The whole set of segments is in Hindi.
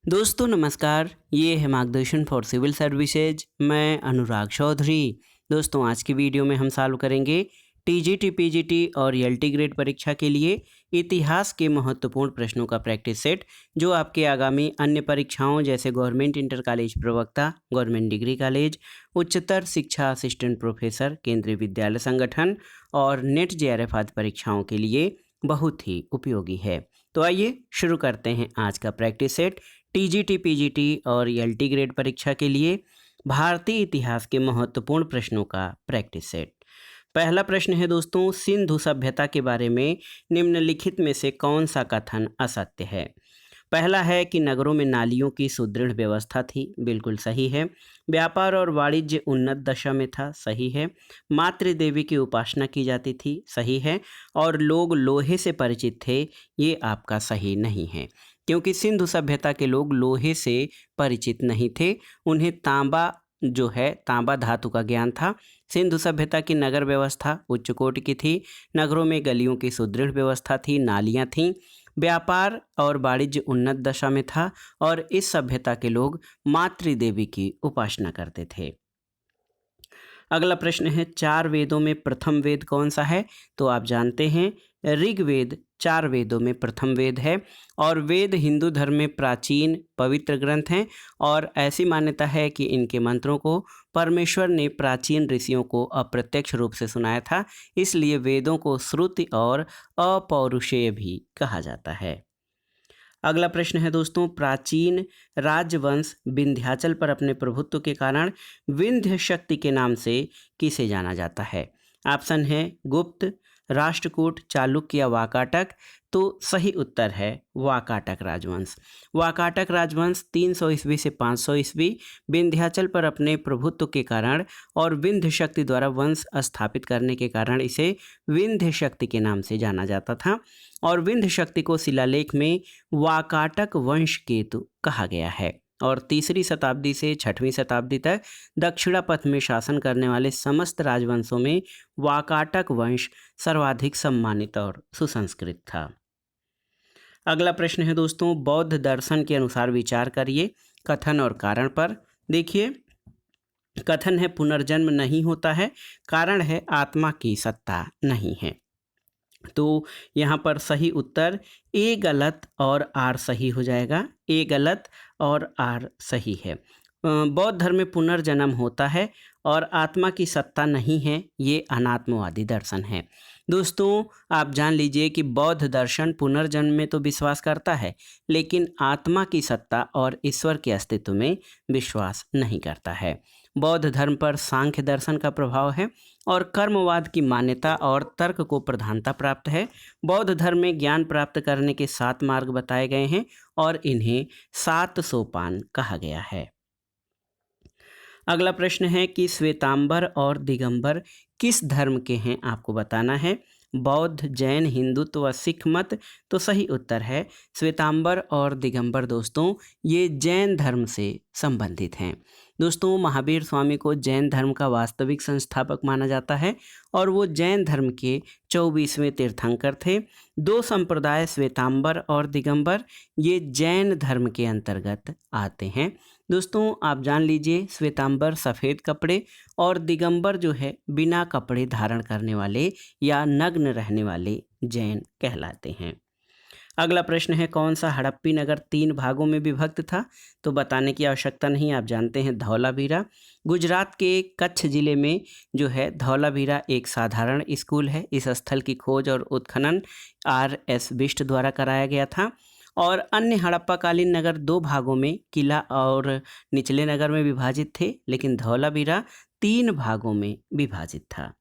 दोस्तों नमस्कार, ये है मार्गदर्शन फॉर सिविल सर्विसेज। मैं अनुराग चौधरी। दोस्तों आज की वीडियो में हम सॉल्व करेंगे टीजीटी, पीजीटी और एलटी ग्रेड परीक्षा के लिए इतिहास के महत्वपूर्ण प्रश्नों का प्रैक्टिस सेट, जो आपके आगामी अन्य परीक्षाओं जैसे गवर्नमेंट इंटर कॉलेज प्रवक्ता, गवर्नमेंट डिग्री कॉलेज, उच्चतर शिक्षा असिस्टेंट प्रोफेसर, केंद्रीय विद्यालय संगठन और नेट जेआरएफ आदि परीक्षाओं के लिए बहुत ही उपयोगी है। तो आइए शुरू करते हैं आज का प्रैक्टिस सेट टीजीटी, पीजीटी और एलटी ग्रेड परीक्षा के लिए भारतीय इतिहास के महत्वपूर्ण प्रश्नों का प्रैक्टिस सेट। पहला प्रश्न है दोस्तों, सिंधु सभ्यता के बारे में निम्नलिखित में से कौन सा कथन असत्य है? पहला है कि नगरों में नालियों की सुदृढ़ व्यवस्था थी, बिल्कुल सही है। व्यापार और वाणिज्य उन्नत दशा में था, सही है। मातृ देवी की उपासना की जाती थी, सही है। और लोग लोहे से परिचित थे, ये आपका सही नहीं है, क्योंकि सिंधु सभ्यता के लोग लोहे से परिचित नहीं थे। उन्हें तांबा जो है तांबा धातु का ज्ञान था। सिंधु सभ्यता की नगर व्यवस्था उच्च कोटि की थी। नगरों में गलियों की सुदृढ़ व्यवस्था थी, नालियाँ थीं। व्यापार और वाणिज्य उन्नत दशा में था और इस सभ्यता के लोग मातृ देवी की उपासना करते थे। अगला प्रश्न है, चार वेदों में प्रथम वेद कौन सा है? तो आप जानते हैं ऋग्वेद चार वेदों में प्रथम वेद है। और वेद हिंदू धर्म में प्राचीन पवित्र ग्रंथ हैं और ऐसी मान्यता है कि इनके मंत्रों को परमेश्वर ने प्राचीन ऋषियों को अप्रत्यक्ष रूप से सुनाया था, इसलिए वेदों को श्रुति और अपौरुषेय भी कहा जाता है। अगला प्रश्न है दोस्तों, प्राचीन राजवंश विंध्याचल पर अपने प्रभुत्व के कारण विंध्य शक्ति के नाम से किसे जाना जाता है? ऑप्शन है गुप्त, राष्ट्रकूट, चालुक्य या वाकाटक। तो सही उत्तर है वाकाटक राजवंश। वाकाटक राजवंश 300 ईस्वी से 500 ईस्वी विंध्याचल पर अपने प्रभुत्व के कारण और विंध्य शक्ति द्वारा वंश स्थापित करने के कारण इसे विंध्य शक्ति के नाम से जाना जाता था। और विंध्य शक्ति को शिलालेख में वाकाटक वंश केतु कहा गया है। और 3री शताब्दी से 6वीं शताब्दी तक दक्षिणापथ में शासन करने वाले समस्त राजवंशों में वाकाटक वंश सर्वाधिक सम्मानित और सुसंस्कृत था। अगला प्रश्न है दोस्तों, बौद्ध दर्शन के अनुसार विचार करिए कथन और कारण पर। देखिए, कथन है पुनर्जन्म नहीं होता है, कारण है आत्मा की सत्ता नहीं है। तो यहाँ पर सही उत्तर ए गलत और आर सही हो जाएगा। ए गलत और आर सही है। बौद्ध धर्म में पुनर्जन्म होता है और आत्मा की सत्ता नहीं है, ये अनात्मवादी दर्शन है। दोस्तों आप जान लीजिए कि बौद्ध दर्शन पुनर्जन्म में तो विश्वास करता है, लेकिन आत्मा की सत्ता और ईश्वर के अस्तित्व में विश्वास नहीं करता है। बौद्ध धर्म पर सांख्य दर्शन का प्रभाव है और कर्मवाद की मान्यता और तर्क को प्रधानता प्राप्त है। बौद्ध धर्म में ज्ञान प्राप्त करने के 7 मार्ग बताए गए हैं और इन्हें 7 सोपान कहा गया है। अगला प्रश्न है कि श्वेतांबर और दिगंबर किस धर्म के हैं, आपको बताना है। बौद्ध, जैन, हिंदुत्व व सिख मत। तो सही उत्तर है श्वेतांबर और दिगंबर दोस्तों ये जैन धर्म से संबंधित हैं। दोस्तों महावीर स्वामी को जैन धर्म का वास्तविक संस्थापक माना जाता है और वो जैन धर्म के 24वें तीर्थंकर थे। 2 संप्रदाय श्वेतांबर और दिगंबर ये जैन धर्म के अंतर्गत आते हैं। दोस्तों आप जान लीजिए श्वेतांबर सफ़ेद कपड़े और दिगंबर जो है बिना कपड़े धारण करने वाले या नग्न रहने वाले जैन कहलाते हैं। अगला प्रश्न है, कौन सा हड़प्पी नगर 3 भागों में विभक्त था? तो बताने की आवश्यकता नहीं, आप जानते हैं धौलावीरा। गुजरात के कच्छ जिले में जो है धौलावीरा एक साधारण स्कूल है। इस स्थल की खोज और उत्खनन RS बिष्ट द्वारा कराया गया था। और अन्य हड़प्पाकालीन नगर 2 भागों में किला और निचले नगर में विभाजित थे, लेकिन धौलावीरा 3 भागों में विभाजित था।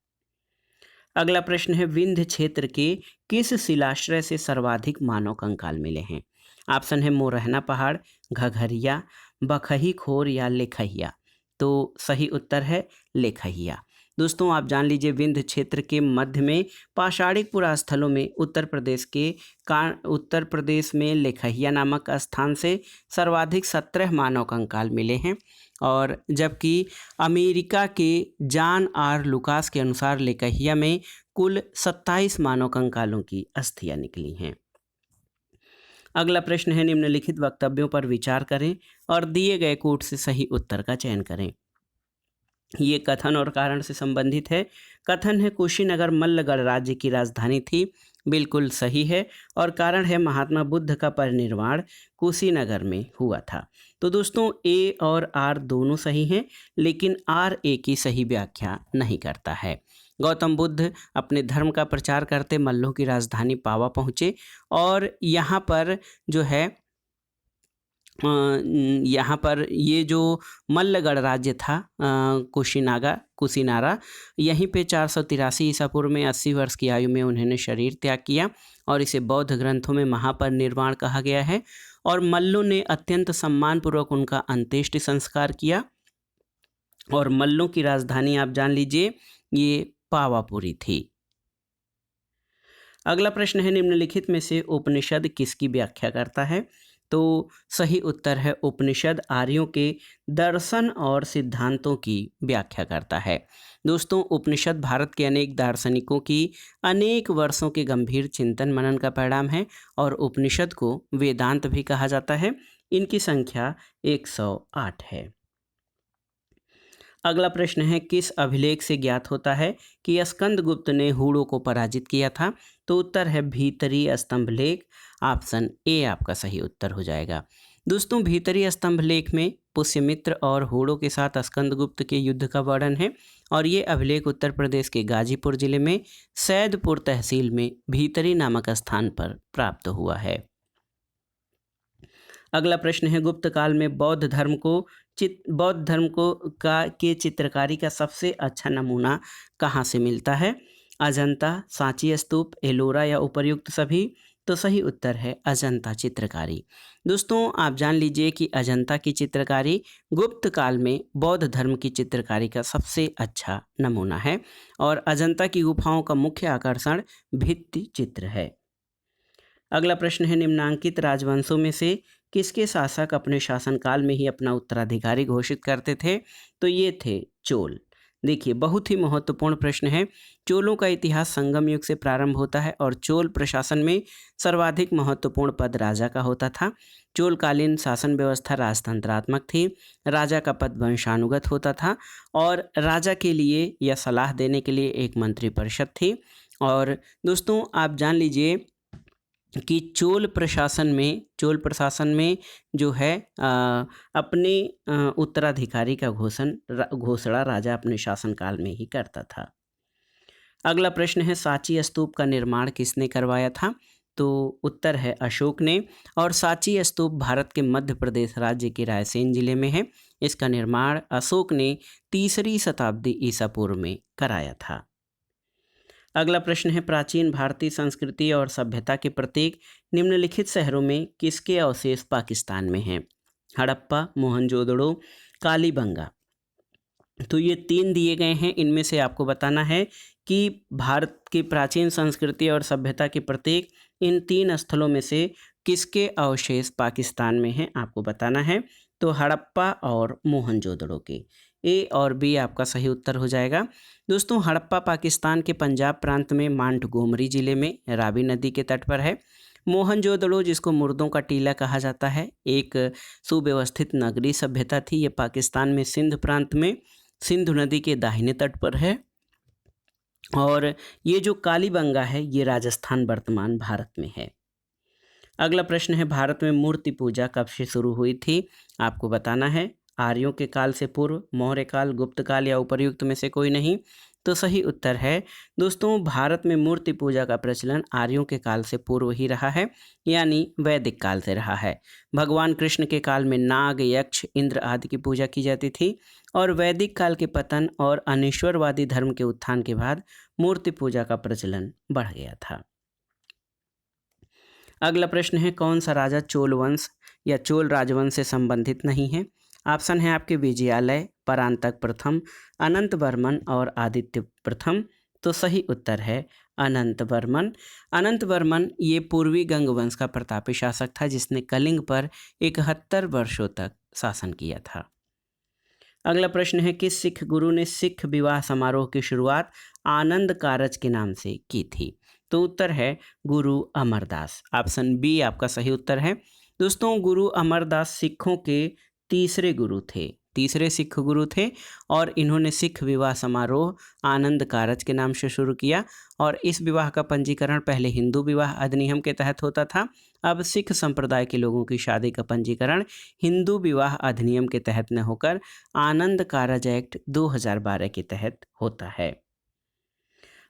अगला प्रश्न है, विंध्य क्षेत्र के किस शिलाश्रय से सर्वाधिक मानव कंकाल मिले हैं? ऑप्शन है मोरहना पहाड़, घघरिया, बखही खोर या लेखहिया। तो सही उत्तर है लेखहिया। दोस्तों आप जान लीजिए विंध्य क्षेत्र के मध्य में पाषाणिक पुरास्थलों में उत्तर प्रदेश में लेखहिया नामक स्थान से सर्वाधिक 17 मानव कंकाल मिले हैं। और जबकि अमेरिका के जॉन आर लुकास के अनुसार लेकहिया में कुल 27 मानव कंकालों की अस्थियां निकली हैं। अगला प्रश्न है, निम्नलिखित वक्तव्यों पर विचार करें और दिए गए कोट से सही उत्तर का चयन करें। ये कथन और कारण से संबंधित है। कथन है, कुशीनगर मल्लगढ़ राज्य की राजधानी थी, बिल्कुल सही है। और कारण है, महात्मा बुद्ध का परिनिर्वाण कुशीनगर में हुआ था। तो दोस्तों ए और आर दोनों सही हैं, लेकिन आर ए की सही व्याख्या नहीं करता है। गौतम बुद्ध अपने धर्म का प्रचार करते मल्लों की राजधानी पावा पहुँचे और यहाँ पर जो है यहाँ पर ये जो मल्लगढ़ राज्य था कुशीनारा, यहीं पे 483 ईसा पूर्व में 80 वर्ष की आयु में उन्होंने शरीर त्याग किया और इसे बौद्ध ग्रंथों में महापरिनिर्वाण कहा गया है। और मल्लों ने अत्यंत सम्मानपूर्वक उनका अंत्येष्टि संस्कार किया। और मल्लों की राजधानी आप जान लीजिए ये पावापुरी थी। अगला प्रश्न है, निम्नलिखित में से उपनिषद किसकी व्याख्या करता है? तो सही उत्तर है, उपनिषद आर्यों के दर्शन और सिद्धांतों की व्याख्या करता है। दोस्तों उपनिषद भारत के अनेक दार्शनिकों की अनेक वर्षों के गंभीर चिंतन मनन का परिणाम है और उपनिषद को वेदांत भी कहा जाता है। इनकी संख्या 108 है। अगला प्रश्न है, किस अभिलेख से ज्ञात होता है कि स्कंदगुप्त ने हूणों को पराजित किया था? तो उत्तर है भीतरी स्तंभलेख। ऑप्शन ए आपका सही उत्तर हो जाएगा। दोस्तों भीतरी स्तंभलेख में पुष्यमित्र और हूणों के साथ स्कंदगुप्त के युद्ध का वर्णन है और ये अभिलेख उत्तर प्रदेश के गाजीपुर जिले में सैदपुर तहसील में भीतरी नामक स्थान पर प्राप्त हुआ है। अगला प्रश्न है, गुप्त काल में बौद्ध धर्म के चित्रकारी का सबसे अच्छा नमूना कहाँ से मिलता है? अजंता, सांची स्तूप, एलोरा या उपर्युक्त सभी? तो सही उत्तर है अजंता चित्रकारी। दोस्तों आप जान लीजिए कि अजंता की चित्रकारी गुप्त काल में बौद्ध धर्म की चित्रकारी का सबसे अच्छा नमूना है और अजंता की गुफाओं का मुख्य आकर्षण भित्ति चित्र है। अगला प्रश्न है, निम्नांकित राजवंशों में से किसके शासक अपने शासनकाल में ही अपना उत्तराधिकारी घोषित करते थे? तो ये थे चोल। देखिए बहुत ही महत्वपूर्ण प्रश्न है। चोलों का इतिहास संगम युग से प्रारंभ होता है और चोल प्रशासन में सर्वाधिक महत्वपूर्ण पद राजा का होता था। चोलकालीन शासन व्यवस्था राजतंत्रात्मक थी। राजा का पद वंशानुगत होता था और राजा के लिए या सलाह देने के लिए एक मंत्रिपरिषद थी। और दोस्तों आप जान लीजिए कि चोल प्रशासन में जो है अपने उत्तराधिकारी का घोषणा राजा अपने शासनकाल में ही करता था। अगला प्रश्न है, सांची स्तूप का निर्माण किसने करवाया था? तो उत्तर है अशोक ने और सांची स्तूप भारत के मध्य प्रदेश राज्य के रायसेन जिले में है। इसका निर्माण अशोक ने 3री शताब्दी ईसा पूर्व में कराया था। अगला प्रश्न है, प्राचीन भारतीय संस्कृति और सभ्यता के प्रतीक निम्नलिखित शहरों में किसके अवशेष पाकिस्तान में हैं? हड़प्पा, मोहनजोदड़ो, कालीबंगा। तो ये 3 दिए गए हैं। इनमें से आपको बताना है कि भारत की प्राचीन संस्कृति और सभ्यता के प्रतीक इन 3 स्थलों में से किसके अवशेष पाकिस्तान में हैं, आपको बताना है। तो हड़प्पा और मोहनजोदड़ो के। ए और बी आपका सही उत्तर हो जाएगा। दोस्तों हड़प्पा पाकिस्तान के पंजाब प्रांत में मांटगोमरी जिले में रावी नदी के तट पर है। मोहनजोदड़ो जिसको मुर्दों का टीला कहा जाता है, एक सुव्यवस्थित नगरीय सभ्यता थी। ये पाकिस्तान में सिंध प्रांत में सिंधु नदी के दाहिने तट पर है। और ये जो कालीबंगा है ये राजस्थान वर्तमान भारत में है। अगला प्रश्न है, भारत में मूर्ति पूजा कब से शुरू हुई थी? आपको बताना है। आर्यों के काल से पूर्व, मौर्य काल, गुप्त काल या उपर्युक्त में से कोई नहीं? तो सही उत्तर है दोस्तों भारत में मूर्ति पूजा का प्रचलन आर्यों के काल से पूर्व ही रहा है, यानी वैदिक काल से रहा है। भगवान कृष्ण के काल में नाग, यक्ष, इंद्र आदि की पूजा की जाती थी और वैदिक काल के पतन और अनीश्वरवादी धर्म के उत्थान के बाद मूर्ति पूजा का प्रचलन बढ़ गया था। अगला प्रश्न है, कौन सा राजा चोल वंश या चोल राजवंश से संबंधित नहीं है? ऑप्शन है आपके विजयालय, परांतक प्रथम, अनंत वर्मन और आदित्य प्रथम। तो सही उत्तर है अनंत वर्मन। अनंत वर्मन ये पूर्वी गंग वंश का प्रतापी शासक था जिसने कलिंग पर 71 वर्षों तक शासन किया था। अगला प्रश्न है, किस सिख गुरु ने सिख विवाह समारोह की शुरुआत आनंद कारज के नाम से की थी? तो उत्तर है गुरु अमरदास। ऑप्शन बी आपका सही उत्तर है। दोस्तों गुरु अमरदास सिखों के तीसरे गुरु थे, तीसरे सिख गुरु थे और इन्होंने सिख विवाह समारोह आनंद कारज के नाम से शुरू किया और इस विवाह का पंजीकरण पहले हिंदू विवाह अधिनियम के तहत होता था। अब सिख संप्रदाय के लोगों की शादी का पंजीकरण हिंदू विवाह अधिनियम के तहत न होकर आनंद कारज एक्ट 2012 के तहत होता है।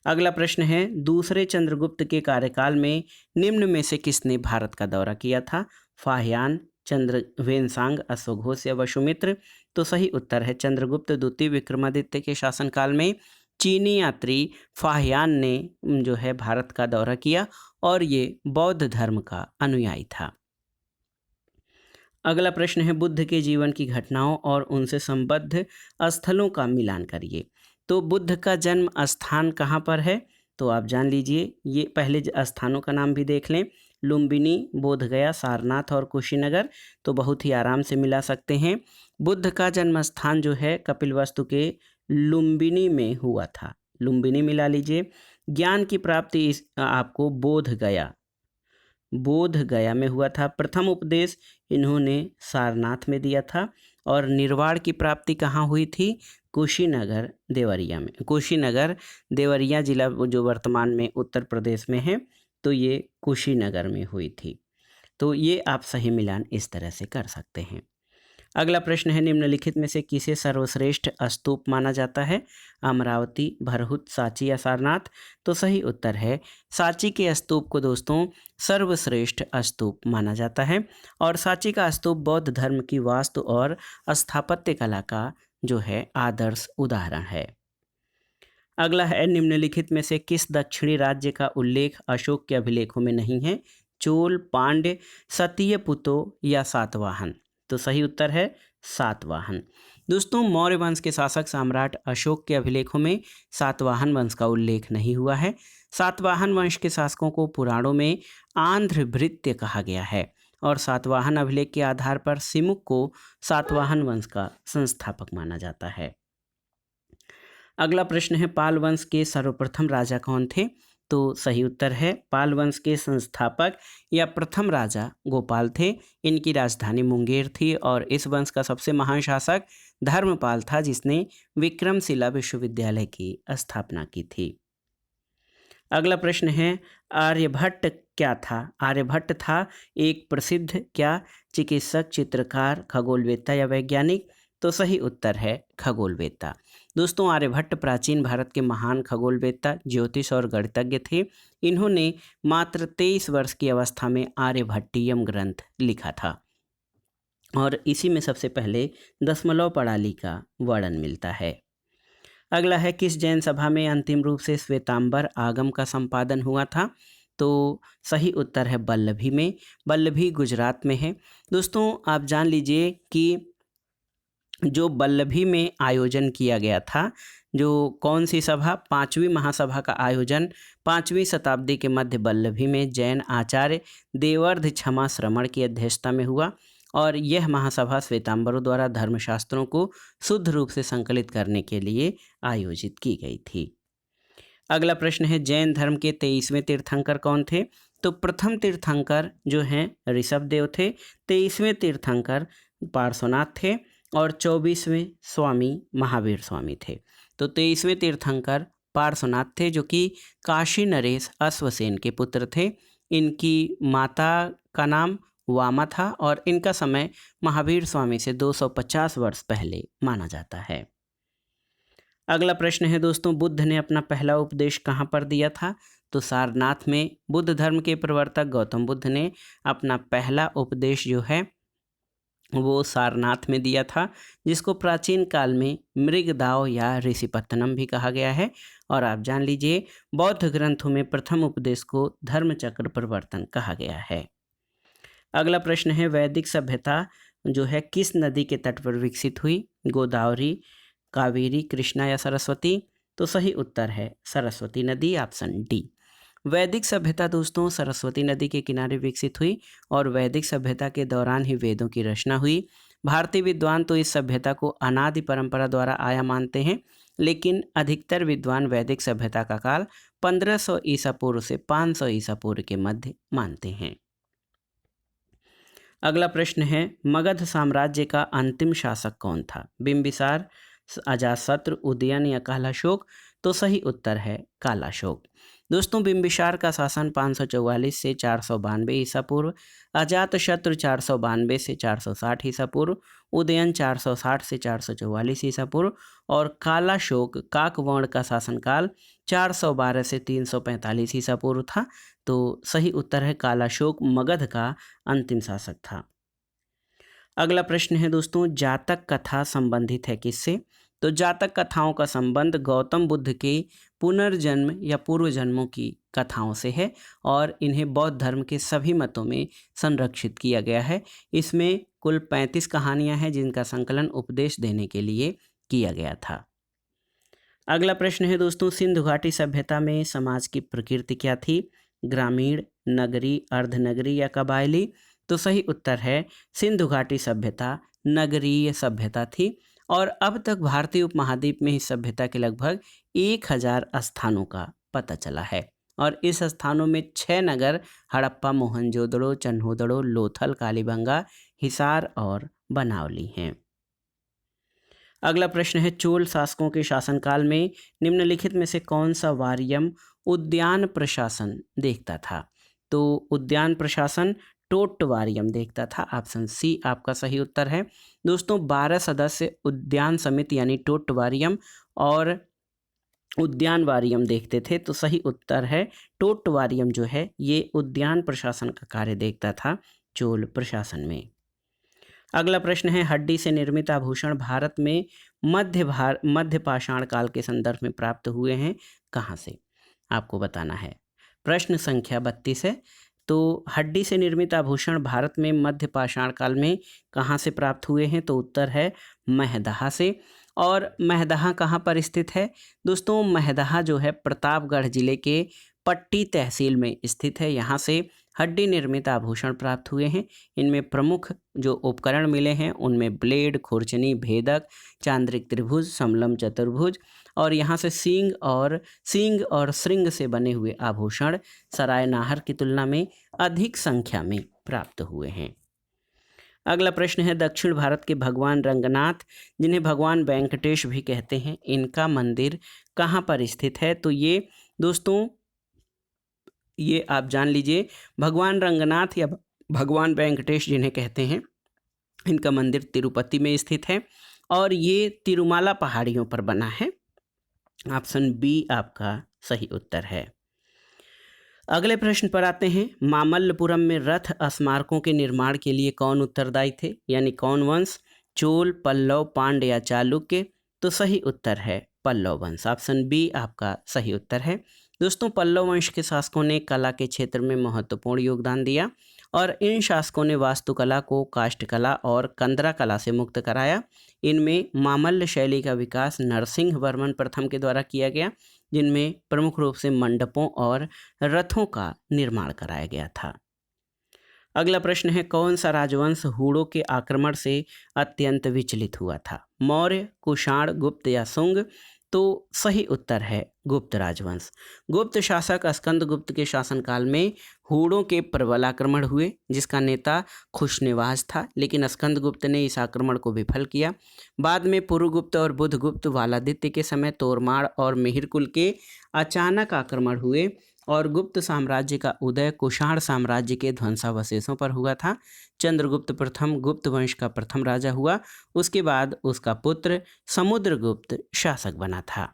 अगला प्रश्न है, दूसरे चंद्रगुप्त के कार्यकाल में निम्न में से किसने भारत का दौरा किया था? फाहियान, चंद्रवेनसांग, अश्वघोष या वसुमित्र? तो सही उत्तर है चंद्रगुप्त द्वितीय विक्रमादित्य के शासनकाल में चीनी यात्री फाहियान ने जो है भारत का दौरा किया और ये बौद्ध धर्म का अनुयायी था। अगला प्रश्न है, बुद्ध के जीवन की घटनाओं और उनसे संबद्ध स्थलों का मिलान करिए। तो बुद्ध का जन्म स्थान कहाँ पर है? तो आप जान लीजिए, ये पहले स्थानों का नाम भी देख लें, लुम्बिनी, बोधगया, सारनाथ और कुशीनगर। तो बहुत ही आराम से मिला सकते हैं। बुद्ध का जन्म स्थान जो है कपिलवस्तु के लुम्बिनी में हुआ था, लुम्बिनी मिला लीजिए। ज्ञान की प्राप्ति आपको बोध गया में हुआ था। प्रथम उपदेश इन्होंने सारनाथ में दिया था और निर्वाण की प्राप्ति कहाँ हुई थी? कुशीनगर देवरिया में। कुशीनगर देवरिया जिला जो वर्तमान में उत्तर प्रदेश में है, तो ये कुशीनगर में हुई थी। तो ये आप सही मिलान इस तरह से कर सकते हैं। अगला प्रश्न है, निम्नलिखित में से किसे सर्वश्रेष्ठ स्तूप माना जाता है? अमरावती, भरहुत, सांची या सारनाथ? तो सही उत्तर है सांची के स्तूप को दोस्तों सर्वश्रेष्ठ स्तूप माना जाता है और सांची का स्तूप बौद्ध धर्म की वास्तु और स्थापत्य कला का जो है आदर्श उदाहरण है। अगला है, निम्नलिखित में से किस दक्षिणी राज्य का उल्लेख अशोक के अभिलेखों में नहीं है? चोल, पांड्य, सत्यपुतो या सातवाहन? तो सही उत्तर है सातवाहन। दोस्तों मौर्य वंश के शासक सम्राट अशोक के अभिलेखों में सातवाहन वंश का उल्लेख नहीं हुआ है। सातवाहन वंश के शासकों को पुराणों में आंध्र भृत्य कहा गया है और सातवाहन अभिलेख के आधार पर सिमुक को सातवाहन वंश का संस्थापक माना जाता है। अगला प्रश्न है, पाल वंश के सर्वप्रथम राजा कौन थे? तो सही उत्तर है पाल वंश के संस्थापक या प्रथम राजा गोपाल थे। इनकी राजधानी मुंगेर थी और इस वंश का सबसे महान शासक धर्मपाल था, जिसने विक्रमशिला विश्वविद्यालय की स्थापना की थी। अगला प्रश्न है, आर्यभट्ट क्या था? आर्यभट्ट था एक प्रसिद्ध क्या? चिकित्सक, चित्रकार, खगोलवेत्ता या वैज्ञानिक? तो सही उत्तर है खगोलवेत्ता। दोस्तों आर्यभट्ट प्राचीन भारत के महान खगोलवेत्ता, ज्योतिष और गणितज्ञ थे। इन्होंने मात्र 23 वर्ष की अवस्था में आर्यभट्टीयम ग्रंथ लिखा था और इसी में सबसे पहले दशमलव प्रणाली का वर्णन मिलता है। अगला है, किस जैन सभा में अंतिम रूप से श्वेतांबर आगम का संपादन हुआ था? तो सही उत्तर है वल्लभी में। वल्लभी गुजरात में है। दोस्तों आप जान लीजिए कि जो वल्लभी में आयोजन किया गया था, जो कौन सी सभा? पांचवी महासभा का आयोजन 5वीं शताब्दी के मध्य वल्लभी में जैन आचार्य देवर्ध क्षमा श्रमण की अध्यक्षता में हुआ और यह महासभा श्वेतांबरों द्वारा धर्मशास्त्रों को शुद्ध रूप से संकलित करने के लिए आयोजित की गई थी। अगला प्रश्न है, जैन धर्म के 23वें तीर्थंकर कौन थे? तो प्रथम तीर्थंकर जो हैं ऋषभदेव थे, 23वें तीर्थंकर पार्श्वनाथ थे और 24वें स्वामी महावीर स्वामी थे। तो 23वें तीर्थंकर पार्श्वनाथ थे, जो कि काशी नरेश अश्वसेन के पुत्र थे। इनकी माता का नाम वामा था और इनका समय महावीर स्वामी से 250 वर्ष पहले माना जाता है। अगला प्रश्न है दोस्तों, बुद्ध ने अपना पहला उपदेश कहाँ पर दिया था? तो सारनाथ में बुद्ध धर्म के प्रवर्तक गौतम बुद्ध ने अपना पहला उपदेश जो है वो सारनाथ में दिया था, जिसको प्राचीन काल में मृगदाव या ऋषिपत्तनम भी कहा गया है। और आप जान लीजिए बौद्ध ग्रंथों में प्रथम उपदेश को धर्मचक्र प्रवर्तन कहा गया है। अगला प्रश्न है, वैदिक सभ्यता जो है किस नदी के तट पर विकसित हुई? गोदावरी, कावेरी, कृष्णा या सरस्वती? तो सही उत्तर है सरस्वती नदी, ऑप्शन डी। वैदिक सभ्यता दोस्तों सरस्वती नदी के किनारे विकसित हुई और वैदिक सभ्यता के दौरान ही वेदों की रचना हुई। भारतीय विद्वान तो इस सभ्यता को अनादि परंपरा द्वारा आया मानते हैं, लेकिन अधिकतर विद्वान वैदिक सभ्यता का काल 1500 ईसा पूर्व से 500 ईसा पूर्व के मध्य मानते हैं। अगला प्रश्न है, मगध साम्राज्य का अंतिम शासक कौन था? बिंबिसार, अजातशत्रु, उदयन या कालाशोक? तो सही उत्तर है कालाशोक। दोस्तों, बिंबिसार का शासन 544 से 492 ईसा पूर्व, अजातशत्रु 492 से 460 ईसा पूर्व, उदयन 460 से 444 ईसा पूर्व और कालाशोक काकवर्ण का शासनकाल 412 से 345 ईसा पूर्व था। तो सही उत्तर है कालाशोक मगध का अंतिम शासक था। अगला प्रश्न है दोस्तों, जातक कथा संबंधित है किससे? तो जातक कथाओं का संबंध गौतम बुद्ध के पुनर्जन्म या पूर्व जन्मों की कथाओं से है और इन्हें बौद्ध धर्म के सभी मतों में संरक्षित किया गया है। इसमें कुल 35 कहानियां हैं जिनका संकलन उपदेश देने के लिए किया गया था। अगला प्रश्न है दोस्तों, सिंधु घाटी सभ्यता में समाज की प्रकृति क्या थी? ग्रामीण, नगरी, अर्धनगरी या कबायली? तो सही उत्तर है सिंधु घाटी सभ्यता नगरीय सभ्यता थी और अब तक भारतीय उपमहाद्वीप में इस सभ्यता के लगभग 1000 स्थानों का पता चला है और इस स्थानों में 6 नगर हड़प्पा, मोहनजोदड़ो, चन्होदड़ो, लोथल, कालीबंगा, हिसार और बनावली हैं। अगला प्रश्न है, चोल शासकों के शासनकाल में निम्नलिखित में से कौन सा वारियम उद्यान प्रशासन देखता था? तो उद्यान प्रशासन टोट्टवारियम देखता था। ऑप्शन सी आपका सही उत्तर है। दोस्तों, 12 सदस्य उद्यान समिति यानी टोट्टवारियम और उद्यानवारियम देखते थे। तो सही उत्तर है टोट्टवारियम जो है ये उद्यान प्रशासन का कार्य देखता था चोल प्रशासन में। अगला प्रश्न है, हड्डी से निर्मित आभूषण भारत में मध्य पाषाण काल के संदर्भ में प्राप्त हुए हैं कहाँ से? आपको बताना है। प्रश्न संख्या 32 है। तो हड्डी से निर्मित आभूषण भारत में मध्य पाषाण काल में कहाँ से प्राप्त हुए हैं? तो उत्तर है महदहा से। और महदहा कहाँ पर स्थित है? दोस्तों, महदहा जो है प्रतापगढ़ जिले के पट्टी तहसील में स्थित है। यहाँ से हड्डी निर्मित आभूषण प्राप्त हुए हैं। इनमें प्रमुख जो उपकरण मिले हैं उनमें ब्लेड, खुरचनी, भेदक, चांद्रिक त्रिभुज, समलम चतुर्भुज और यहाँ से सींग और श्रृंग से बने हुए आभूषण सरायनाहर की तुलना में अधिक संख्या में प्राप्त हुए हैं। अगला प्रश्न है, दक्षिण भारत के भगवान रंगनाथ, जिन्हें भगवान वेंकटेश भी कहते हैं, इनका मंदिर कहाँ पर स्थित है? तो ये दोस्तों ये आप जान लीजिए, भगवान रंगनाथ या भगवान वेंकटेश जिन्हें कहते हैं, इनका मंदिर तिरुपति में स्थित है और ये तिरुमाला पहाड़ियों पर बना है। ऑप्शन बी आपका सही उत्तर है। अगले प्रश्न पर आते हैं, मामल्लपुरम में रथ स्मारकों के निर्माण के लिए कौन उत्तरदायी थे? यानी कौन वंश? चोल, पल्लव, पांड्य या चालुक्य? तो सही उत्तर है पल्लव वंश। ऑप्शन बी आपका सही उत्तर है। दोस्तों, पल्लव वंश के शासकों ने कला के क्षेत्र में महत्वपूर्ण योगदान दिया और इन शासकों ने वास्तुकला को काष्ठकला और कंदरा कला से मुक्त कराया। इनमें मामल्ल शैली का विकास नरसिंह वर्मन प्रथम के द्वारा किया गया, जिनमें प्रमुख रूप से मंडपों और रथों का निर्माण कराया गया था। अगला प्रश्न है, कौन सा राजवंश हूणों के आक्रमण से अत्यंत विचलित हुआ था? मौर्य, कुषाण, गुप्त या शुंग? तो सही उत्तर है गुप्त राजवंश। गुप्त शासक स्कंदगुप्त के शासनकाल में हूणों के प्रबल आक्रमण हुए, जिसका नेता खुशनिवास था, लेकिन स्कंदगुप्त ने इस आक्रमण को विफल किया। बाद में पुरुगुप्त और बुधगुप्त वालादित्य के समय तोरमाड़ और मिहिरकुल के अचानक आक्रमण हुए और गुप्त साम्राज्य का उदय कुषाण साम्राज्य के ध्वंसावशेषों पर हुआ था। चंद्रगुप्त प्रथम गुप्त वंश का प्रथम राजा हुआ। उसके बाद उसका पुत्र समुद्रगुप्त शासक बना था।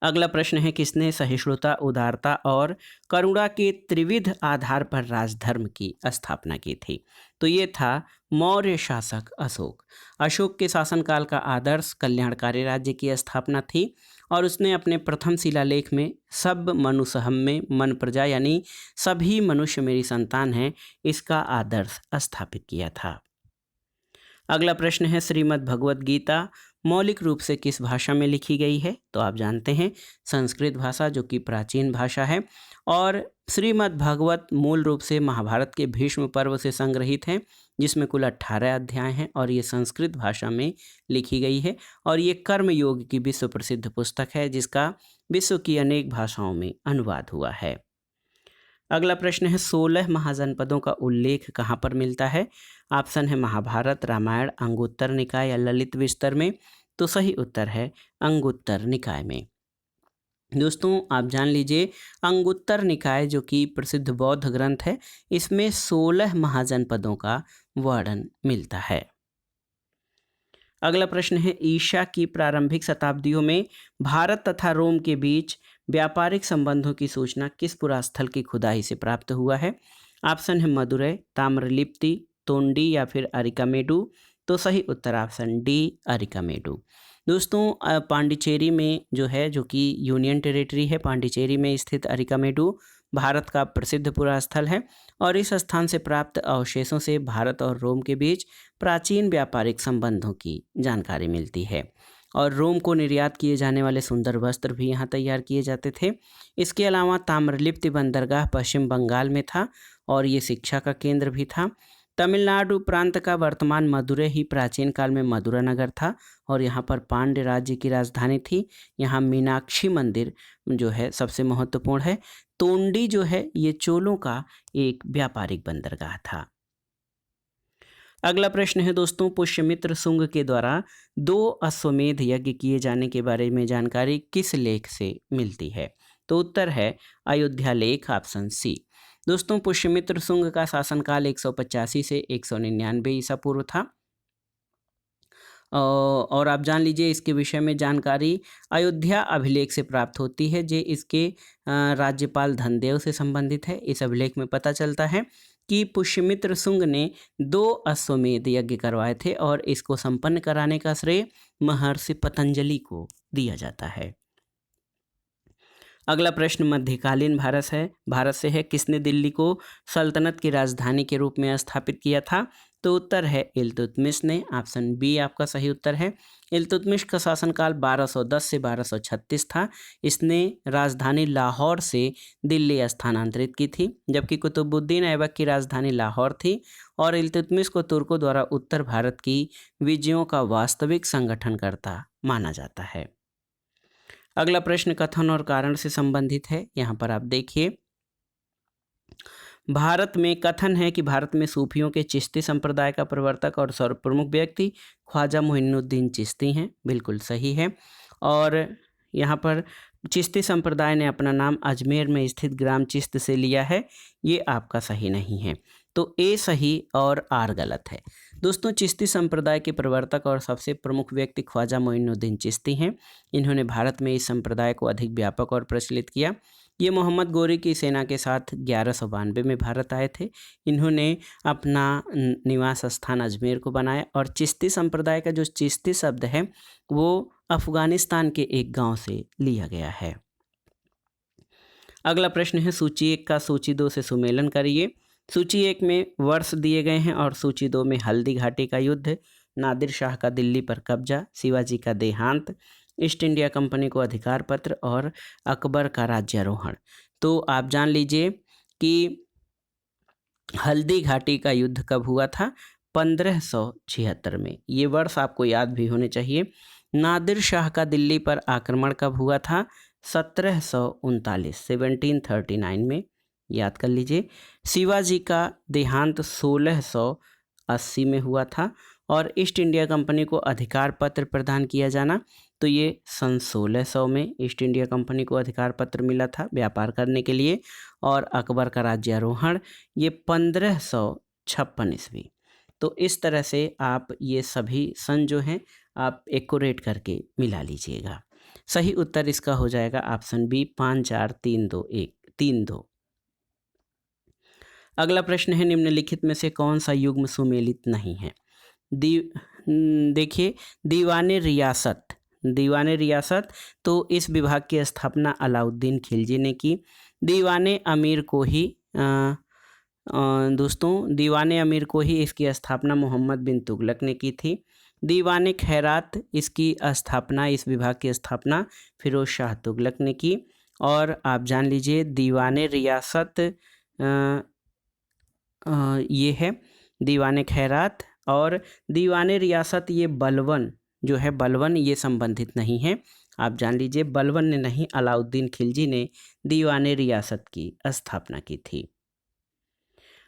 अगला प्रश्न है, किसने सहिष्णुता, उदारता और करुणा के त्रिविध आधार पर राजधर्म की स्थापना की थी? तो ये था मौर्य शासक अशोक। अशोक के शासनकाल का आदर्श कल्याणकारी राज्य की स्थापना थी और उसने अपने प्रथम शिलालेख में सब मनुष्यहम में मन प्रजा यानी सभी मनुष्य मेरी संतान हैं, इसका आदर्श स्थापित किया था। अगला प्रश्न है, श्रीमद् भगवद गीता मौलिक रूप से किस भाषा में लिखी गई है? तो आप जानते हैं संस्कृत भाषा, जो कि प्राचीन भाषा है। और श्रीमद् भागवत मूल रूप से महाभारत के भीष्म पर्व से संग्रहित है, जिसमें कुल 18 अध्याय हैं और ये संस्कृत भाषा में लिखी गई है। और ये कर्म योग की विश्व प्रसिद्ध पुस्तक है, जिसका विश्व की अनेक भाषाओं में अनुवाद हुआ है। अगला प्रश्न है 16 महाजनपदों का उल्लेख कहाँ पर मिलता है? ऑप्शन है महाभारत, रामायण, अंगुत्तर निकाय या ललित विस्तर में। तो सही उत्तर है अंगुत्तर निकाय में। दोस्तों आप जान लीजिए, अंगुत्तर निकाय जो कि प्रसिद्ध बौद्ध ग्रंथ है, इसमें 16 महाजनपदों का वर्णन मिलता है। अगला प्रश्न है ईसा की प्रारंभिक शताब्दियों में भारत तथा रोम के बीच व्यापारिक संबंधों की सूचना किस पुरास्थल की खुदाई से प्राप्त हुआ है? ऑप्शन है मदुरै, ताम्रलिप्ति, तोंडी या फिर अरिकामेडू। तो सही उत्तर ऑप्शन डी अरिकामेडू। दोस्तों पांडिचेरी में जो है, जो कि यूनियन टेरिटरी है, पांडिचेरी में स्थित अरिकामेडू भारत का प्रसिद्ध पुरास्थल है और इस स्थान से प्राप्त अवशेषों से भारत और रोम के बीच प्राचीन व्यापारिक संबंधों की जानकारी मिलती है और रोम को निर्यात किए जाने वाले सुंदर वस्त्र भी यहाँ तैयार किए जाते थे। इसके अलावा ताम्रलिप्ति बंदरगाह पश्चिम बंगाल में था और ये शिक्षा का केंद्र भी था। तमिलनाडु प्रांत का वर्तमान मदुरै ही प्राचीन काल में मदुरा नगर था और यहाँ पर पांड्य राज्य की राजधानी थी। यहाँ मीनाक्षी मंदिर जो है सबसे महत्वपूर्ण है। तोंडी जो है ये चोलों का एक व्यापारिक बंदरगाह था। अगला प्रश्न है दोस्तों, पुष्यमित्र शुंग के द्वारा 2 अश्वमेध यज्ञ किए जाने के बारे में जानकारी किस लेख से मिलती है? तो उत्तर है अयोध्या लेख, ऑप्शन सी। दोस्तों पुष्यमित्र शुंग का शासनकाल 185 से 199 ईसा पूर्व था और आप जान लीजिए इसके विषय में जानकारी अयोध्या अभिलेख से प्राप्त होती है, जो इसके राज्यपाल धनदेव से संबंधित है। इस अभिलेख में पता चलता है कि पुष्यमित्र शुंग ने 2 अश्वमेध यज्ञ करवाए थे और इसको संपन्न कराने का श्रेय महर्षि पतंजलि को दिया जाता है। अगला प्रश्न मध्यकालीन भारत से है। किसने दिल्ली को सल्तनत की राजधानी के रूप में स्थापित किया था? तो उत्तर है इल्तुतमिश ने, ऑप्शन बी आपका सही उत्तर है। इल्तुतमिश का शासनकाल 1210 से 1236 था। इसने राजधानी लाहौर से दिल्ली स्थानांतरित की थी, जबकि कुतुबुद्दीन ऐबक की राजधानी लाहौर थी और इल्तुतमिश को तुर्कों द्वारा उत्तर भारत की विजयों का वास्तविक संगठनकर्ता माना जाता है। अगला प्रश्न कथन और कारण से संबंधित है। यहाँ पर आप देखिए, भारत में कथन है कि भारत में सूफियों के चिश्ती संप्रदाय का प्रवर्तक और सर्वप्रमुख व्यक्ति ख्वाजा मोइनुद्दीन चिश्ती हैं। बिल्कुल सही है। और यहाँ पर चिश्ती संप्रदाय ने अपना नाम अजमेर में स्थित ग्राम चिश्त से लिया है, ये आपका सही नहीं है। तो ए सही और आर गलत है। दोस्तों चिश्ती संप्रदाय के प्रवर्तक और सबसे प्रमुख व्यक्ति ख्वाजा मोइनुद्दीन चिश्ती हैं। इन्होंने भारत में इस संप्रदाय को अधिक व्यापक और प्रचलित किया। ये मोहम्मद गोरी की सेना के साथ 1192 में भारत आए थे। इन्होंने अपना निवास स्थान अजमेर को बनाया और चिश्ती संप्रदाय का जो चिश्ती शब्द है वो अफगानिस्तान के एक गांव से लिया गया है। अगला प्रश्न है सूची 1 का सूची 2 से सुमेलन करिए। सूची 1 में वर्ष दिए गए हैं और सूची 2 में हल्दी घाटी का युद्ध, नादिर शाह का दिल्ली पर कब्जा, शिवाजी का देहांत, ईस्ट इंडिया कंपनी को अधिकार पत्र और अकबर का राज्यारोहण। तो आप जान लीजिए कि हल्दी घाटी का युद्ध कब हुआ था? 1576 में। ये वर्ष आपको याद भी होने चाहिए। नादिर शाह का दिल्ली पर आक्रमण कब हुआ था? 1739 1739 में, याद कर लीजिए। शिवाजी का देहांत 1680 में हुआ था और ईस्ट इंडिया कंपनी को अधिकार पत्र प्रदान किया जाना, तो ये सन 1600 में ईस्ट इंडिया कंपनी को अधिकार पत्र मिला था व्यापार करने के लिए। और अकबर का राज्यारोहण ये 1556 ईस्वी। तो इस तरह से आप ये सभी सन जो हैं आप एक्यूरेट करके मिला लीजिएगा। सही उत्तर इसका हो जाएगा ऑप्शन बी 5432132। अगला प्रश्न है निम्नलिखित में से कौन सा युग्म सुमेलित नहीं है? देखिए दीवाने रियासत, तो इस विभाग की स्थापना अलाउद्दीन खिलजी ने की। दीवाने अमीर को ही दोस्तों दीवाने अमीर को ही इसकी स्थापना मोहम्मद बिन तुगलक ने की थी। दीवाने खैरात, इसकी स्थापना, इस विभाग की स्थापना फिरोज शाह तुगलक ने की। और आप जान लीजिए दीवाने रियासत ये है दीवाने खैरात, और दीवाने रियासत ये बलवन जो है, बलवन ये संबंधित नहीं है। आप जान लीजिए, बलबन ने नहीं, अलाउद्दीन खिलजी ने दीवाने रियासत की स्थापना की थी।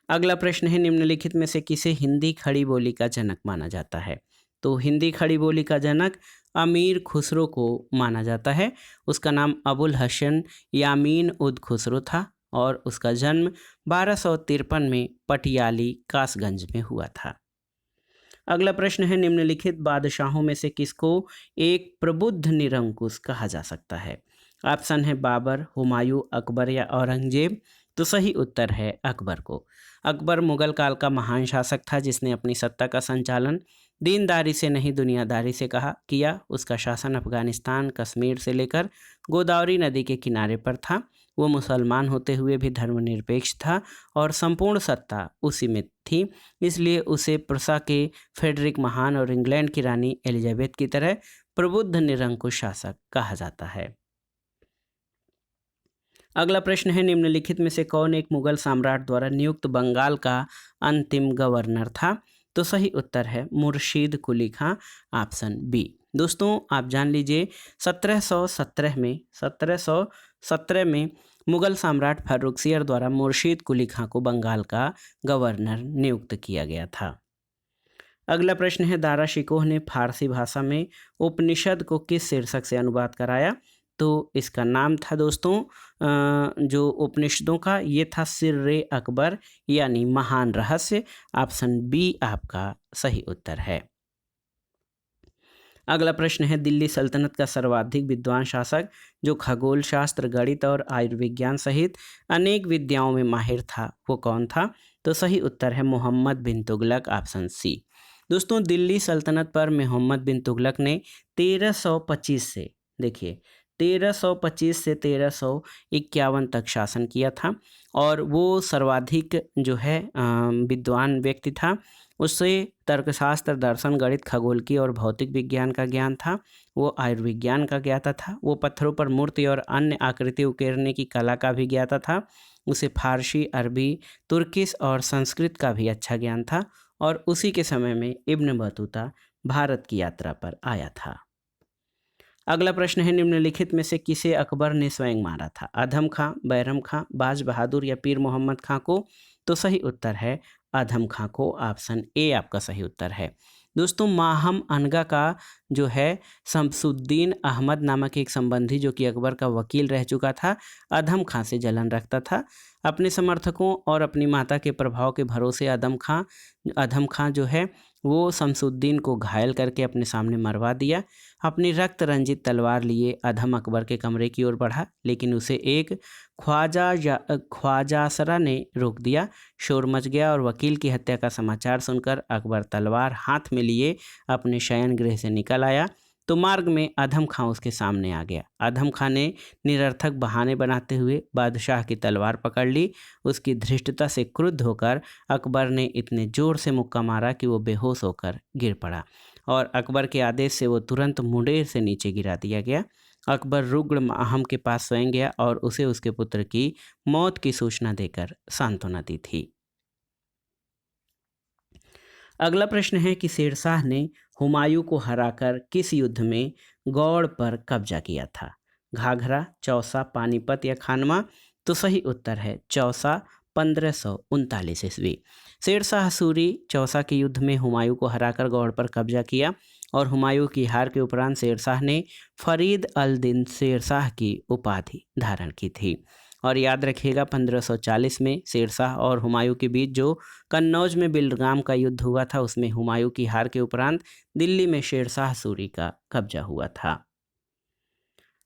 अगला प्रश्न है, निम्नलिखित में से किसे हिंदी खड़ी बोली का जनक माना जाता है? तो हिंदी खड़ी बोली का जनक अमीर खुसरो को माना जाता है। उसका नाम अबुल हसन यामीन उद खुसरो था और उसका जन्म 1253 में पटियाली कासगंज में हुआ था। अगला प्रश्न है, निम्नलिखित बादशाहों में से किसको एक प्रबुद्ध निरंकुश कहा जा सकता है? ऑप्शन है बाबर, हुमायूं, अकबर या औरंगजेब। तो सही उत्तर है अकबर को। अकबर मुगल काल का महान शासक था जिसने अपनी सत्ता का संचालन दीनदारी से नहीं दुनियादारी से किया। उसका शासन अफगानिस्तान, कश्मीर से लेकर गोदावरी नदी के किनारे पर था। वो मुसलमान होते हुए भी धर्मनिरपेक्ष था और संपूर्ण सत्ता उसी में थी। इसलिए उसे प्रुसा के फ्रेडरिक महान और इंग्लैंड की रानी एलिजाबेथ की तरह प्रबुद्ध निरंकुश शासक कहा जाता है। अगला प्रश्न है, निम्नलिखित में से कौन एक मुगल सम्राट द्वारा नियुक्त बंगाल का अंतिम गवर्नर था? तो सही उत्तर है मुर्शीद कुली खां, ऑप्शन बी। दोस्तों आप जान लीजिए, 1717 में मुगल सम्राट फर्रुखसियर द्वारा मुर्शीद कुली खां को बंगाल का गवर्नर नियुक्त किया गया था। अगला प्रश्न है, दारा शिकोह ने फारसी भाषा में उपनिषद को किस शीर्षक से अनुवाद कराया? तो इसका नाम था दोस्तों जो उपनिषदों का, ये था सिर्रे अकबर यानी महान रहस्य। ऑप्शन बी आपका सही उत्तर है। अगला प्रश्न है, दिल्ली सल्तनत का सर्वाधिक विद्वान शासक जो खगोल शास्त्र, गणित और आयुर्विज्ञान सहित अनेक विद्याओं में माहिर था, वो कौन था? तो सही उत्तर है मोहम्मद बिन तुगलक, ऑप्शन सी। दोस्तों दिल्ली सल्तनत पर मोहम्मद बिन तुगलक ने 1325 से, देखिए 1325 से 1351 तक शासन किया था और वो सर्वाधिक जो है विद्वान व्यक्ति था। उससे तर्कशास्त्र, दर्शन, गणित, खगोल की और भौतिक विज्ञान का ज्ञान था। वो आयुर्विज्ञान का ज्ञाता था। वो पत्थरों पर मूर्ति और अन्य आकृति उकेरने की कला का भी ज्ञाता था। उसे फारसी, अरबी, तुर्किश और संस्कृत का भी अच्छा ज्ञान था और उसी के समय में इब्न बतूता भारत की यात्रा पर आया था। अगला प्रश्न है, निम्नलिखित में से किसे अकबर ने स्वयं मारा था? अधम खां, बैरम खां, बाज बहादुर या पीर मोहम्मद खां को? तो सही उत्तर है अधम खां को, ऑप्शन ए आपका सही उत्तर है। दोस्तों माहम अनगा का जो है शमसुद्दीन अहमद नामक एक संबंधी जो कि अकबर का वकील रह चुका था, अधम खां से जलन रखता था। अपने समर्थकों और अपनी माता के प्रभाव के भरोसे अधम खां जो है वो शमसुद्दीन को घायल करके अपने सामने मरवा दिया। अपनी रक्त रंजित तलवार लिए अधम अकबर के कमरे की ओर बढ़ा, लेकिन उसे एक ख्वाजासरा ने रोक दिया। शोर मच गया और वकील की हत्या का समाचार सुनकर अकबर तलवार हाथ में लिए अपने शयन गृह से निकल आया तो मार्ग में अधम खां उसके सामने आ गया। अधम खां ने निरर्थक बहाने बनाते हुए बादशाह की तलवार पकड़ ली। उसकी धृष्टता से क्रुद्ध होकर अकबर ने इतने जोर से मुक्का मारा कि वो बेहोश होकर गिर पड़ा और अकबर के आदेश से वो तुरंत मुंडेर से नीचे गिरा दिया गया। अकबर रुग्ण माहम के पास स्वयं गया और उसे उसके पुत्र की मौत की सूचना देकर सांत्वना दी थी। अगला प्रश्न है कि शेरशाह ने हुमायूं को हराकर किस युद्ध में गौड़ पर कब्जा किया था? घाघरा, चौसा, पानीपत या खानवा? तो सही उत्तर है चौसा, 1539 ईस्वी। शेरशाह सूरी चौसा के युद्ध में हुमायूं को हराकर गौड़ पर कब्जा किया और हुमायूं की हार के उपरांत शेरशाह ने फरीद अल दिन शेरशाह की उपाधि धारण की थी। और याद रखिएगा 1540 में शेरशाह और हुमायूं के बीच जो कन्नौज में बिलगाम का युद्ध हुआ था उसमें हुमायूं की हार के उपरांत दिल्ली में शेरशाह सूरी का कब्जा हुआ था।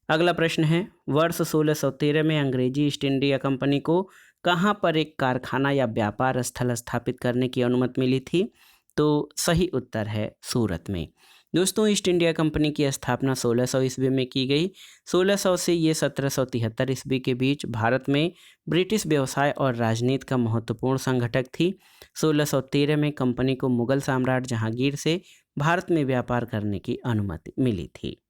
अगला प्रश्न है, वर्ष 1613 में अंग्रेजी ईस्ट इंडिया कंपनी को कहाँ पर एक कारखाना या व्यापार स्थल स्थापित करने की अनुमति मिली थी? तो सही उत्तर है सूरत में। दोस्तों ईस्ट इंडिया कंपनी की स्थापना 1600 ईस्वी में की गई। 1600 से ये 1773 ईस्वी के बीच भारत में ब्रिटिश व्यवसाय और राजनीति का महत्वपूर्ण संगठक थी। 1613 में कंपनी को मुगल सम्राट जहांगीर से भारत में व्यापार करने की अनुमति मिली थी।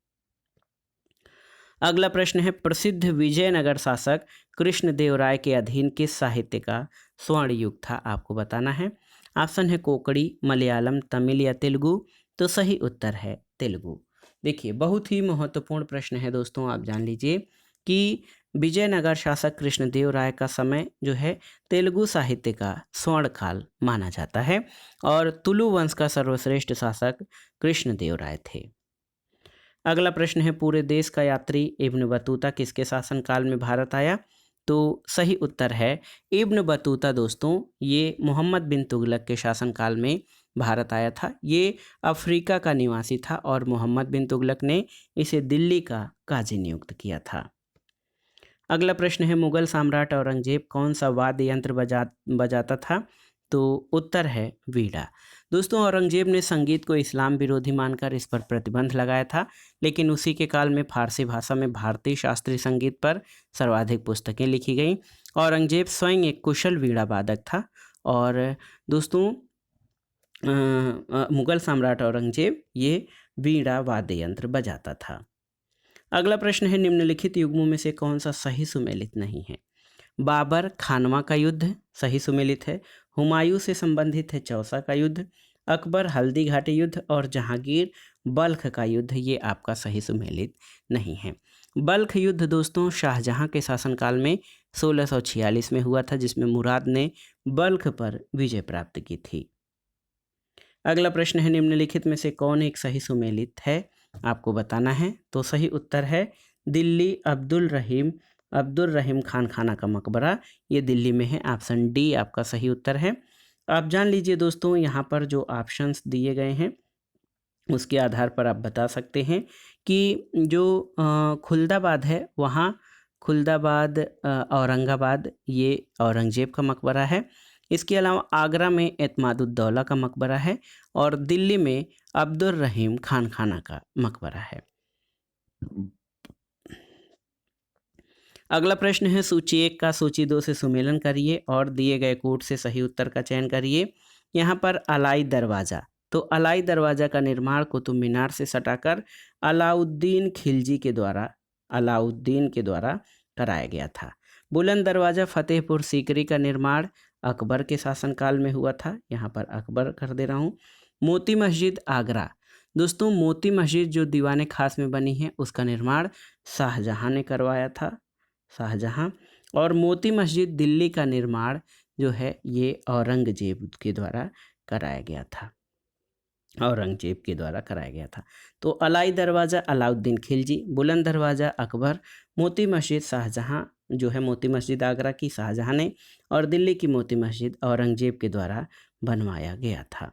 अगला प्रश्न है, प्रसिद्ध विजयनगर शासक कृष्णदेवराय के अधीन किस साहित्य का स्वर्ण युग था? आपको बताना है। ऑप्शन है कोकड़ी, मलयालम, तमिल या तेलुगु? तो सही उत्तर है तेलुगु। देखिए बहुत ही महत्वपूर्ण प्रश्न है दोस्तों, आप जान लीजिए कि विजयनगर शासक कृष्णदेव राय का समय जो है तेलुगु साहित्य का स्वर्ण काल माना जाता है और तुलु वंश का सर्वश्रेष्ठ शासक कृष्णदेव राय थे। अगला प्रश्न है, पूरे देश का यात्री इब्न बतूता किसके शासनकाल में भारत आया? तो सही उत्तर है इब्न बतूता दोस्तों, ये मोहम्मद बिन तुगलक के शासनकाल में भारत आया था। ये अफ्रीका का निवासी था और मोहम्मद बिन तुगलक ने इसे दिल्ली का काजी नियुक्त किया था। अगला प्रश्न है, मुगल सम्राट औरंगजेब कौन सा वाद्य यंत्र बजाता था? तो उत्तर है वीणा। दोस्तों औरंगजेब ने संगीत को इस्लाम विरोधी मानकर इस पर प्रतिबंध लगाया था, लेकिन उसी के काल में फारसी भाषा में भारतीय शास्त्रीय संगीत पर सर्वाधिक पुस्तकें लिखी गईं। औरंगजेब स्वयं एक कुशल वीणा वादक था और दोस्तों मुगल सम्राट औरंगजेब ये वीणा वाद्य यंत्र बजाता था। अगला प्रश्न है, निम्नलिखित युग्मों में से कौन सा सही सुमेलित नहीं है? बाबर खानवा का युद्ध सही सुमेलित है, हुमायूं से संबंधित है चौसा का युद्ध, अकबर हल्दी घाटी युद्ध और जहांगीर बल्ख का युद्ध, ये आपका सही सुमेलित नहीं है। बल्ख युद्ध दोस्तों शाहजहां के शासनकाल में 1646 में हुआ था, जिसमें मुराद ने बल्ख पर विजय प्राप्त की थी। अगला प्रश्न है, निम्नलिखित में से कौन एक सही सुमेलित है? आपको बताना है। तो सही उत्तर है दिल्ली अब्दुल रहीम खान खाना का मकबरा, ये दिल्ली में है। ऑप्शन डी आपका सही उत्तर है। आप जान लीजिए दोस्तों, यहाँ पर जो ऑप्शंस दिए गए हैं उसके आधार पर आप बता सकते हैं कि जो खुलदाबाद है वहाँ खुलदाबाद औरंगाबाद ये औरंगजेब का मकबरा है। इसके अलावा आगरा में एतमादुद्दौला का मकबरा है और दिल्ली में अब्दुल रहीम खान खाना का मकबरा है। अगला प्रश्न है, सूची 1 का सूची 2 से सुमेलन करिए और दिए गए कोड से सही उत्तर का चयन करिए। यहाँ पर अलाई दरवाज़ा, तो अलाई दरवाज़ा का निर्माण कुतुब मीनार से सटाकर अलाउद्दीन खिलजी के द्वारा कराया गया था। बुलंद दरवाज़ा फतेहपुर सीकरी का निर्माण अकबर के शासनकाल में हुआ था, यहाँ पर अकबर कर दे रहा हूँ। मोती मस्जिद आगरा, दोस्तों मोती मस्जिद जो दीवाने खास में बनी है उसका निर्माण शाहजहां ने करवाया था, शाहजहां। और मोती मस्जिद दिल्ली का निर्माण जो है ये औरंगजेब के द्वारा कराया गया था। तो अलाई दरवाज़ा अलाउद्दीन खिलजी, बुलंद दरवाज़ा अकबर, मोती मस्जिद शाहजहां जो है मोती मस्जिद आगरा की शाहजहां ने, और दिल्ली की मोती मस्जिद औरंगजेब के द्वारा बनवाया गया था।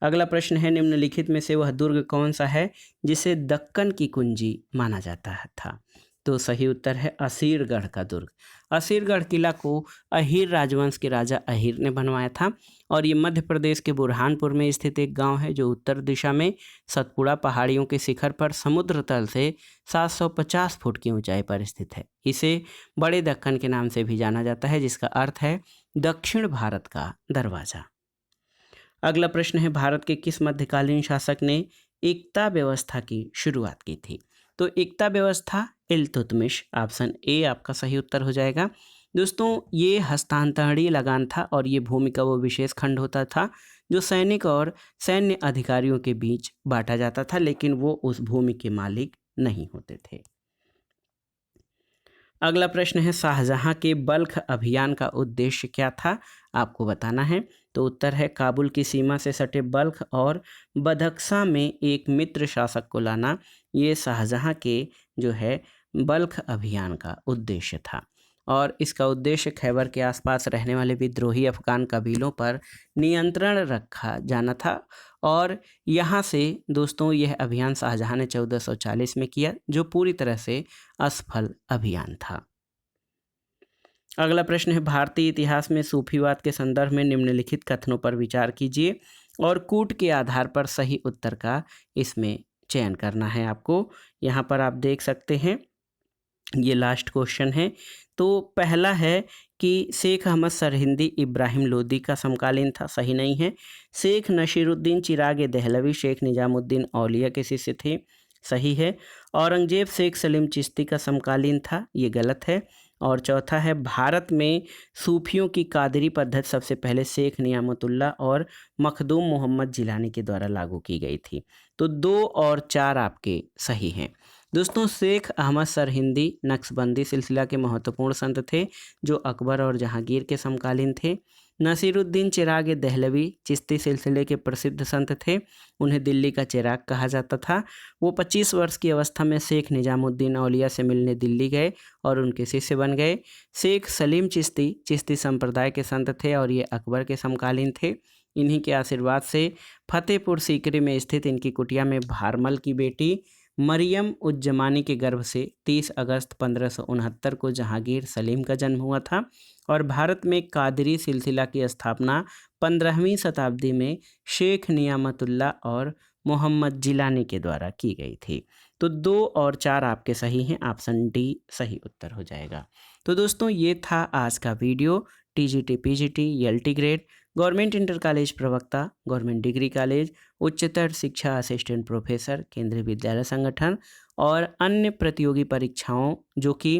अगला प्रश्न है, निम्नलिखित में से वह दुर्ग कौन सा है जिसे दक्कन की कुंजी माना जाता था? तो सही उत्तर है असीरगढ़ का दुर्ग। असीरगढ़ किला को अहीर राजवंश के राजा अहीर ने बनवाया था और ये मध्य प्रदेश के बुरहानपुर में स्थित एक गांव है जो उत्तर दिशा में सतपुड़ा पहाड़ियों के शिखर पर समुद्र तल से 750 फुट की ऊंचाई पर स्थित है। इसे बड़े दक्कन के नाम से भी जाना जाता है, जिसका अर्थ है दक्षिण भारत का दरवाज़ा। अगला प्रश्न है, भारत के किस मध्यकालीन शासक ने एकता व्यवस्था की शुरुआत की थी? तो एकता व्यवस्था इल्तुतमिश, ऑप्शन ए आपका सही उत्तर हो जाएगा। दोस्तों ये हस्तांतरणीय लगान था और ये भूमि का वो विशेष खंड होता था जो सैनिक और सैन्य अधिकारियों के बीच बांटा जाता था, लेकिन वो उस भूमि के मालिक नहीं होते थे। अगला प्रश्न है, शाहजहां के बल्ख अभियान का उद्देश्य क्या था? आपको बताना है। तो उत्तर है काबुल की सीमा से सटे बल्ख और बदख्शां में एक मित्र शासक को लाना, ये शाहजहां के जो है बल्ख अभियान का उद्देश्य था। और इसका उद्देश्य खैबर के आसपास रहने वाले विद्रोही अफगान कबीलों पर नियंत्रण रखा जाना था। और यहाँ से दोस्तों यह अभियान शाहजहां ने 1440 में किया, जो पूरी तरह से असफल अभियान था। अगला प्रश्न है, भारतीय इतिहास में सूफीवाद के संदर्भ में निम्नलिखित कथनों पर विचार कीजिए और कूट के आधार पर सही उत्तर का इसमें चयन करना है आपको। यहाँ पर आप देख सकते हैं, ये लास्ट क्वेश्चन है। तो पहला है कि शेख अहमद सरहिंदी इब्राहिम लोदी का समकालीन था, सही नहीं है। शेख नसीरुद्दीन चिराग दहलवी शेख निजामुद्दीन औलिया के शिष्य थे, सही है। औरंगजेब शेख सलीम चिश्ती का समकालीन था, ये गलत है। और चौथा है भारत में सूफियों की कादरी पद्धति सबसे पहले शेख नियामतुल्लाह और मखदूम मोहम्मद जिलानी के द्वारा लागू की गई थी। तो 2 और 4 आपके सही हैं। दोस्तों, शेख अहमद सरहिंदी नक्शबंदी सिलसिला के महत्वपूर्ण संत थे जो अकबर और जहांगीर के समकालीन थे। नसीरुद्दीन चिराग दहलवी चिश्ती सिलसिले के प्रसिद्ध संत थे, उन्हें दिल्ली का चिराग कहा जाता था। वो 25 वर्ष की अवस्था में शेख निजामुद्दीन औलिया से मिलने दिल्ली गए और उनके शिष्य बन गए। शेख सलीम चिश्ती चिश्ती संप्रदाय के संत थे और ये अकबर के समकालीन थे। इन्हीं के आशीर्वाद से फतेहपुर सीकरी में स्थित इनकी कुटिया में भारमल की बेटी मरियम उज्जमानी के गर्भ से 30 अगस्त 1569 को जहांगीर सलीम का जन्म हुआ था और भारत में कादरी सिलसिला की स्थापना 15वीं शताब्दी में शेख नियामतुल्लाह और मोहम्मद जिलानी के द्वारा की गई थी। तो 2 और 4 आपके सही हैं, ऑप्शन डी सही उत्तर हो जाएगा। तो दोस्तों, ये था आज का video. TGT, PGT, LT grade, government inter college प्रवक्ता, गवर्नमेंट डिग्री कॉलेज, उच्चतर शिक्षा असिस्टेंट प्रोफेसर, केंद्रीय विद्यालय संगठन और अन्य प्रतियोगी परीक्षाओं जो कि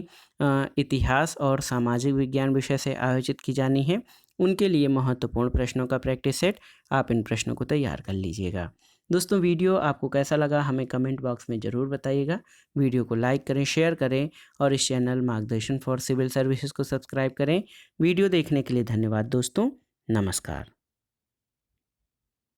इतिहास और सामाजिक विज्ञान विषय से आयोजित की जानी है, उनके लिए महत्वपूर्ण प्रश्नों का प्रैक्टिस सेट, आप इन प्रश्नों को तैयार कर लीजिएगा। दोस्तों, वीडियो आपको कैसा लगा हमें कमेंट बॉक्स में ज़रूर बताइएगा। वीडियो को लाइक करें, शेयर करें और इस चैनल मार्गदर्शन फॉर सिविल सर्विसेज को सब्सक्राइब करें। वीडियो देखने के लिए धन्यवाद दोस्तों। नमस्कार।